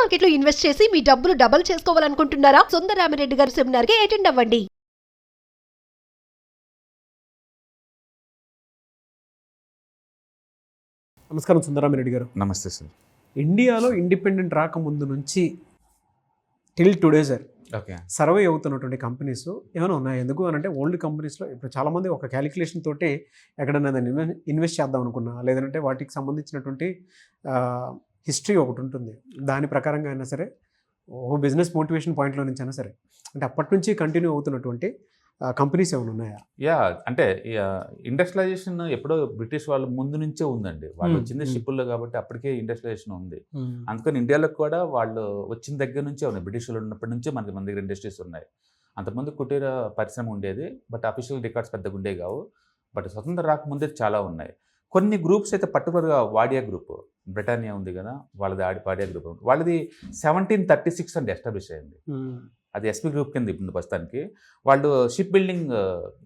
Market లో invest చేసి మీ డబ్బులు డబుల్ చేసుకోవాలనుకుంటున్నారా? సుందరరామిరెడ్డి గారి సెమినార్ కి అటెండ్ అవ్వండి. నమస్కారం సుందరరామిరెడ్డి గారు. నమస్తే సార్. ఇండియాలో ఇండిపెండెంట్ రాకముందు నుంచి till today sir okay. Survey అవుతున్నటువంటి కంపెనీస్ ఏమైనా ఉన్నాయి? ఎందుకు అని అంటే ఓల్డ్ కంపెనీస్లో ఇప్పుడు చాలామంది ఒక క్యాలిక్యులేషన్ తోటి ఎక్కడైనా దాన్ని ఇన్వెస్ట్ చేద్దాం అనుకున్నా, లేదంటే వాటికి సంబంధించినటువంటి హిస్టరీ ఒకటి ఉంటుంది. దాని ప్రకారంగా అయినా సరే ఓ బిజినెస్ మోటివేషన్ పాయింట్లో నుంచి అయినా సరే అంటే అప్పటి నుంచి కంటిన్యూ అవుతున్నటువంటి కంపెనీస్ ఏమైనా ఉన్నాయా? అంటే ఇండస్ట్రియలైజేషన్ ఎప్పుడో బ్రిటిష్ వాళ్ళ ముందు నుంచే ఉందండి. వాళ్ళు వచ్చింది షిప్పుల్లో కాబట్టి అప్పటికే ఇండస్ట్రియలైజేషన్ ఉంది. అందుకని ఇండియాలో కూడా వాళ్ళు వచ్చిన దగ్గర నుంచే ఉన్నాయి. బ్రిటిష్ వాళ్ళు ఉన్నప్పటి నుంచే మన దగ్గర ఇండస్ట్రీస్ ఉన్నాయి. అంతకుముందు కుటీర పరిశ్రమ ఉండేది, బట్ అఫీషియల్ రికార్డ్స్ పెద్దగా ఉండేవి కావు. బట్ స్వతంత్ర రాకముందే చాలా ఉన్నాయి. కొన్ని గ్రూప్స్ అయితే పర్టికులర్గా వాడియా గ్రూప్, బ్రిటానియా ఉంది కదా, వాళ్ళది వాడియా గ్రూప్, వాళ్ళది 1736 అండి ఎస్టాబ్లిష్ అయింది. అది ఎస్పీ గ్రూప్ కింద ఇప్పుడు ప్రస్తుతానికి. వాళ్ళు షిప్ బిల్డింగ్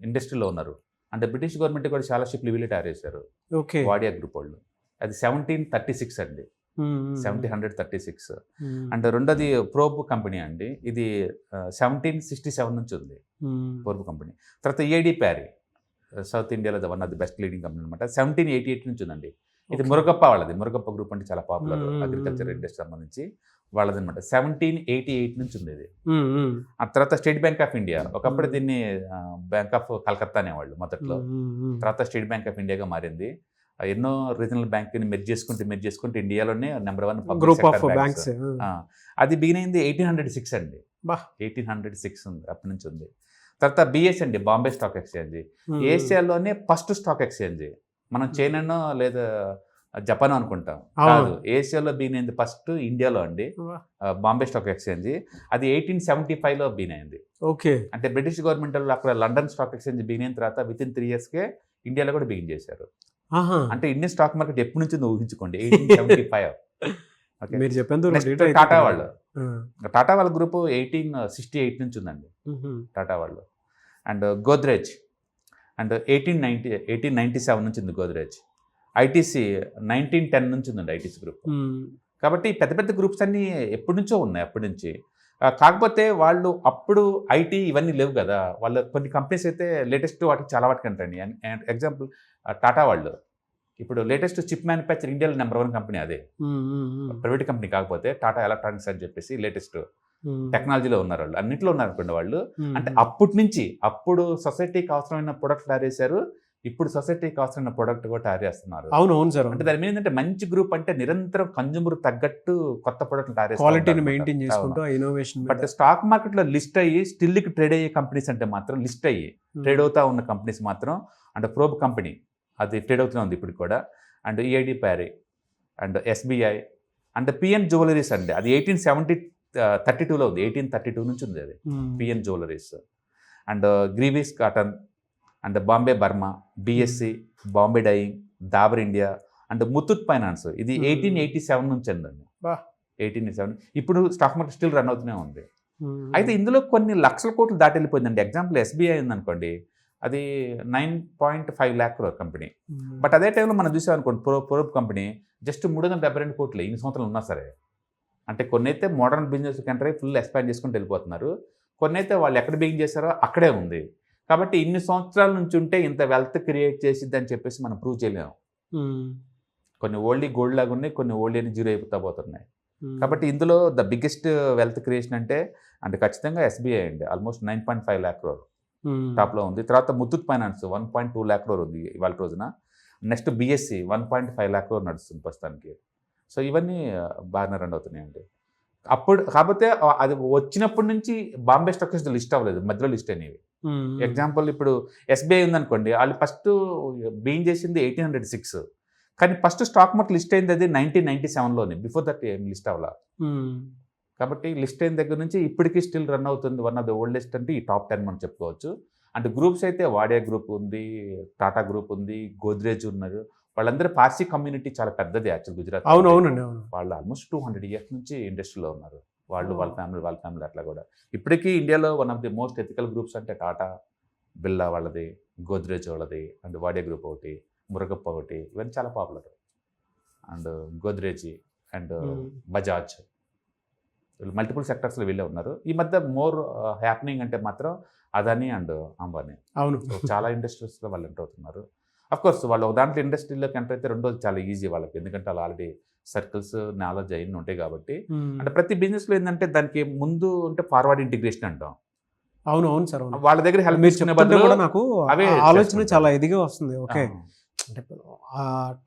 ఇండస్ట్రీలో ఉన్నారు. అంటే బ్రిటిష్ గవర్నమెంట్ కూడా చాలా షిప్లు వీళ్ళు తయారు చేశారు. ఓకే. వాడియా గ్రూప్ వాళ్ళు. అది 1736 అండి, 1736. అండ్ రెండోది ప్రోబ్ కంపెనీ అండి, ఇది 1767 నుంచి ఉంది ప్రోబ్ కంపెనీ. తర్వాత ఏడి ప్యారీ, సౌత్ ఇండియాలో one of the best leading company అనమాట, 1788 నుంచి ఉందండి. ఇది మురగప్ప వాళ్ళది. మురగప్ప గ్రూప్ అంటే చాలా పాపులర్ అగ్రికల్చర్ ఇండస్ట్రీ సంబంధించి వాళ్ళది అనమాట. 1788 నుంచి ఉంది ఇది. ఆ తర్వాత స్టేట్ బ్యాంక్ ఆఫ్ ఇండియా, ఒకప్పుడు దీన్ని బ్యాంక్ ఆఫ్ కలకత్తా అనేవాళ్ళు మొదట్లో. తర్వాత స్టేట్ బ్యాంక్ ఆఫ్ ఇండియాగా మారింది. ఎన్నో రీజనల్ బ్యాంక్ని మెర్జ్ చేసుకుంటే ఇండియాలోనే నెంబర్ 1 గ్రూప్ ఆఫ్ బ్యాంక్స్. అది బిగిన్ అయింది 1806 అండి. 1806 ఉంది, అప్పటి నుంచి ఉంది. తర్వాత బిఎస్ అండి, బాంబే స్టాక్ ఎక్స్చేంజ్. ఏషియాలోనే ఫస్ట్ స్టాక్ ఎక్స్చేంజ్. మనం చైనానో లేదా జపాన్ అనుకుంటాం, కాదు, ఏషియాలో బీన్ అయింది ఫస్ట్ ఇండియాలో అండి, బాంబే స్టాక్ ఎక్స్చేంజ్. అది 1875లో బీన్ అయింది. ఓకే. అంటే బ్రిటిష్ గవర్నమెంట్ వాళ్ళు అక్కడ లండన్ స్టాక్ ఎక్స్చేంజ్ బీన్ అయిన తర్వాత విత్ ఇన్ 3 yearsకే ఇండియాలో కూడా బిగిన్ చేశారు. అంటే ఇండియన్ స్టాక్ మార్కెట్ ఎప్పటి నుంచి ఊహించుకోండి, 1875. మీరు చెప్పేందుకు టాటా వాళ్ళు, టాటా వాళ్ళ గ్రూప్ 1868 నుంచి ఉందండి టాటా వాళ్ళు. అండ్ గోద్రేజ్ అండ్ 1897 నుంచి ఉంది గోద్రేజ్. ఐటీసీ 1910 నుంచి ఉందండి ఐటీసీ గ్రూప్. కాబట్టి పెద్ద పెద్ద గ్రూప్స్ అన్నీ ఎప్పటి నుంచో ఉన్నాయి అప్పటి నుంచి. కాకపోతే వాళ్ళు అప్పుడు ఐటీ ఇవన్నీ లేవు కదా, వాళ్ళ కొన్ని కంపెనీస్ అయితే లేటెస్ట్ వాటికి చాలా వాటికి అంటండి. ఎగ్జాంపుల్ టాటా వాళ్ళు ఇప్పుడు లేటెస్ట్ చిప్ మ్యానుఫ్యాక్చర్ ఇండియాలో నెంబర్ 1 కంపెనీ అదే, ప్రైవేట్ కంపెనీ కాకపోతే టాటా ఎలక్ట్రానిక్స్ అని చెప్పేసి లేటెస్ట్ టెక్నాలజీలో ఉన్నారు వాళ్ళు, అన్నింటిలో ఉన్నారు అనుకోండి వాళ్ళు. అంటే అప్పటి నుంచి అప్పుడు సొసైటీకి అవసరమైన ప్రొడక్ట్ తయారు చేశారు, ఇప్పుడు సొసైటీకి అవసరమైన ప్రొడక్ట్ కూడా తయారు చేస్తున్నారు. అవును సార్. అంటే దాని మీద ఏంటంటే మంచి గ్రూప్ అంటే నిరంతరం కన్జ్యూమర్ తగ్గట్టు కొత్త ప్రొడక్ట్ తయారు క్వాలిటీని మెయింటైన్ చేసుకుంటూ ఇన్నోవేషన్. బట్ స్టాక్ మార్కెట్లో లిస్ట్ అయ్యి స్టిల్కి ట్రేడ్ అయ్యే కంపెనీస్ అంటే మాత్రం, లిస్ట్ అయ్యి ట్రేడ్ అవుతా ఉన్న కంపెనీస్ మాత్రం, అంటే ప్రోబ్ కంపెనీ అది ట్రేడ్ అవుతూనే ఉంది ఇప్పుడు కూడా. And EID Parry and SBI and PN jewelleries అండి, అది 1832లో ఉంది, 1832 నుంచి ఉంది అది PN jewelleries. And Greaves Cotton and Bombay Burma, BSC, Bombay Dyeing, Dabur India and Muthoot Finance, ఇది 1887 నుంచి అండి. 1887 ఇప్పుడు స్టాక్ మార్కెట్ స్టిల్ రన్ అవుతూనే ఉంది. అయితే ఇందులో కొన్ని లక్షల కోట్లు దాటి వెళ్ళిపోయిందండి. ఎగ్జాంపుల్ ఎస్బీఐ ఉందనుకోండి, అది 9.5 lakh crore కంపెనీ. బట్ అదే టైంలో మనం చూసాం అనుకోండి, ప్రోబ్ కంపెనీ జస్ట్ 372 కోట్లు ఇన్ని సంవత్సరాలు ఉన్నా సరే. అంటే కొన్ని అయితే మోడర్న్ బిజినెస్ కంటే ఫుల్ ఎక్స్పాండ్ చేసుకుంటూ వెళ్ళిపోతున్నారు, కొన్ని అయితే వాళ్ళు ఎక్కడ బిగిన్ చేశారో అక్కడే ఉంది. కాబట్టి ఇన్ని సంవత్సరాల నుంచి ఉంటే ఇంత వెల్త్ క్రియేట్ చేసిద్ది అని చెప్పేసి మనం ప్రూవ్ చేయలేము. కొన్ని ఓల్డ్ గోల్డ్ లాగా ఉన్నాయి, కొన్ని ఓల్డ్ అని జీరో అయిపోతా పోతున్నాయి. కాబట్టి ఇందులో ద బిగ్గెస్ట్ వెల్త్ క్రియేషన్ అంటే ఖచ్చితంగా ఎస్బీఐ అండి, ఆల్మోస్ట్ 9.5 lakh crore టాప్లో ఉంది. తర్వాత ముత్తూట్ ఫైనాన్స్ 1.2 lakh crore ఉంది ఇవాళ రోజున. నెక్స్ట్ బిఎస్సి 1.5 lakh crore నడుస్తుంది ప్రస్తుతానికి. సో ఇవన్నీ బాగానే రన్ అవుతున్నాయండి. అప్పుడు కాకపోతే అది వచ్చినప్పటి నుంచి బాంబే స్టాక్ ఎక్స్చేంజ్ లిస్ట్ అవ్వలేదు, మధ్యలో లిస్ట్ అయినవి. ఎగ్జాంపుల్ ఇప్పుడు ఎస్బీఐ ఉందనుకోండి, వాళ్ళు ఫస్ట్ బీయింగ్ చేసింది 1806, కానీ ఫస్ట్ స్టాక్ మార్కెట్ లిస్ట్ అయింది అది 1997లోనే, బిఫోర్ దట్ ఏం లిస్ట్ అవ్వాల. కాబట్టి లిస్ట్ అయిన దగ్గర నుంచి ఇప్పటికీ స్టిల్ రన్ అవుతుంది. వన్ ఆఫ్ ద ఓల్డెస్ట్ అంటే ఈ టాప్ 10 మనం చెప్పుకోవచ్చు. అంటే గ్రూప్స్ అయితే వాడియా గ్రూప్ ఉంది, టాటా గ్రూప్ ఉంది, గోద్రేజ్ ఉన్నారు. వాళ్ళందరూ పార్సీ కమ్యూనిటీ చాలా పెద్దది యాక్చువల్ గుజరాత్. అవునవునండి. వాళ్ళు ఆల్మోస్ట్ 200 years నుంచి ఇండస్ట్రీలో ఉన్నారు వాళ్ళు, వాళ్ళ ఫ్యామిలీ అట్లా కూడా. ఇప్పటికీ ఇండియాలో one of the most ethical groups అంటే టాటా, బిర్లా వాళ్ళది, గోద్రేజ్ వాళ్ళది, అండ్ వాడియా గ్రూప్ ఒకటి, మురగప్ప ఒకటి, ఇవన్నీ చాలా popular. And Godrej and Bajaj multiple సెక్టర్స్లో వీళ్ళే ఉన్నారు. ఈ మధ్య మోర్ హ్యాపెనింగ్ అంటే మాత్రం అదానీ అండ్ అంబానీ. అవును. సో చాలా ఇండస్ట్రీస్లో వాళ్ళు ఎంటర్ అవుతున్నారు. కోర్స్ వాళ్ళు ఒక దాంట్లో ఇండస్ట్రీలోకి ఎంటర్ అయితే రెండోది చాలా ఈజీ వాళ్ళకి, ఎందుకంటే వాళ్ళు ఆల్రెడీ సర్కిల్స్ నాలెడ్జ్ అవన్నీ ఉంటాయి కాబట్టి. అంటే ప్రతి బిజినెస్లో ఏంటంటే దానికి ముందు అంటే ఫార్వర్డ్ ఇంటిగ్రేషన్ అంటాం. అవును అవును సార్, అవును. వాళ్ళ దగ్గర హెల్ప్ మీరు తీసుకునే చెప్తుంటే బదులు కూడా నాకు అవే ఆ ఆలోచన చేసుకుంటారు. చాలా ఇదిగా వస్తుంది. ఓకే, ఆ, అంటే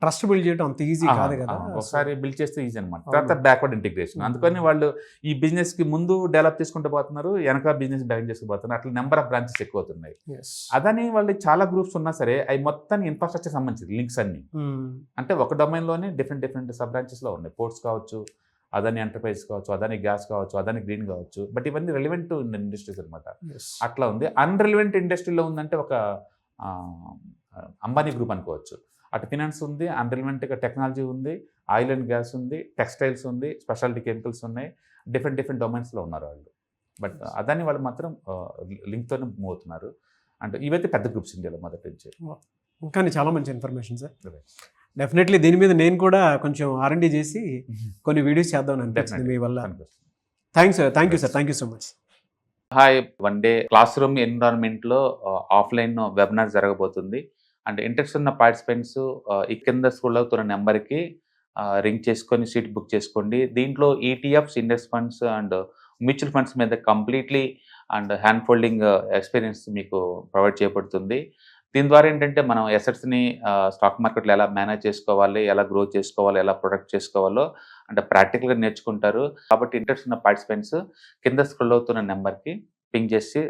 ట్రస్ట్ బిల్డ్ చేయడం అంత ఈజీ కాదు కదా. ఒకసారి బిల్డ్ చేస్తే ఈజీ అనమాట. అవును. తర్వాత బ్యాక్వర్డ్ ఇంటిగ్రేషన్. అందుకని వాళ్ళు ఈ బిజినెస్ కి ముందు డెవలప్ చేసుకుంటూ పోతున్నారు, వెనక బిజినెస్ బ్యాక్ చేసుకుపోతున్నారు. అట్లా నెంబర్ ఆఫ్ బ్రాంచెస్ ఎక్కువ అవుతున్నాయి. Yes. అదని వాళ్ళు చాలా గ్రూప్స్ ఉన్నా సరే అవి మొత్తాన్ని ఇన్ఫ్రాస్ట్రక్చర్ సంబంధించి లింక్స్ అన్ని అంటే ఒక డొమైన్లోనే డిఫరెంట్ సబ్ బ్రాంచెస్లో ఉన్నాయి. పోర్ట్స్ కావచ్చు, అదాని ఎంటర్ప్రైజ్ కావచ్చు, అదాని గ్యాస్ కావచ్చు, అదాని గ్రీన్ కావచ్చు. బట్ ఇవన్నీ రెలివెంట్ ఇండస్ట్రీస్ అనమాట. Yes. అట్లా ఉంది. అన్రెలివెంట్ ఇండస్ట్రీలో ఉందంటే ఒక అంబానీ గ్రూప్ అనుకోవచ్చు. అటు ఫినాన్స్ ఉంది, అన్రెలివెంట్గా టెక్నాలజీ ఉంది, ఆయిల్ అండ్ గ్యాస్ ఉంది, టెక్స్టైల్స్ ఉంది, స్పెషాలిటీ కెమికల్స్ ఉన్నాయి. డిఫరెంట్ డొమైన్స్లో ఉన్నారు వాళ్ళు. బట్ అదాని వాళ్ళు మాత్రం లింక్తోనే మూవ్ అవుతున్నారు. అంటే ఇవైతే పెద్ద గ్రూప్స్ ఇండియాలో మొదటి నుంచి. కానీ చాలా మంచి ఇన్ఫర్మేషన్ సార్. డెఫినెట్లీ దీని మీద నేను కూడా కొంచెం R&D చేసి కొన్ని వీడియోస్ చేద్దాం అనిపిస్తుంది మీ వల్ల. Thanks sir, thank you sir, thank you so much. Hi, one day classroom ఎన్విరాన్మెంట్లో ఆఫ్లైన్ వెబినార్ జరగబోతుంది. అంటే ఇంట్రెస్ట్ ఉన్న పార్టిసిపెంట్స్ ఈ కింద స్క్రోల్ అవుతున్న నెంబర్కి రింగ్ చేసుకొని సీట్ బుక్ చేసుకోండి. దీంట్లో ETFs, index funds and mutual funds మీద completely and hand holding experience మీకు ప్రొవైడ్ చేయబడుతుంది. దీని ద్వారా ఏంటంటే మనం అసెట్స్ని స్టాక్ మార్కెట్లో ఎలా మేనేజ్ చేసుకోవాలి, ఎలా గ్రో చేసుకోవాలి, ఎలా ప్రొటెక్ట్ చేసుకోవాలో అంటే ప్రాక్టికల్గా నేర్చుకుంటారు. కాబట్టి ఇంట్రెస్ట్ ఉన్న పార్టిసిపెంట్స్ కింద స్క్రోల్ అవుతున్న నెంబర్కి పింగ్ చేసి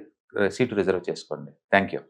సీటు రిజర్వ్ చేసుకోండి. Thank you.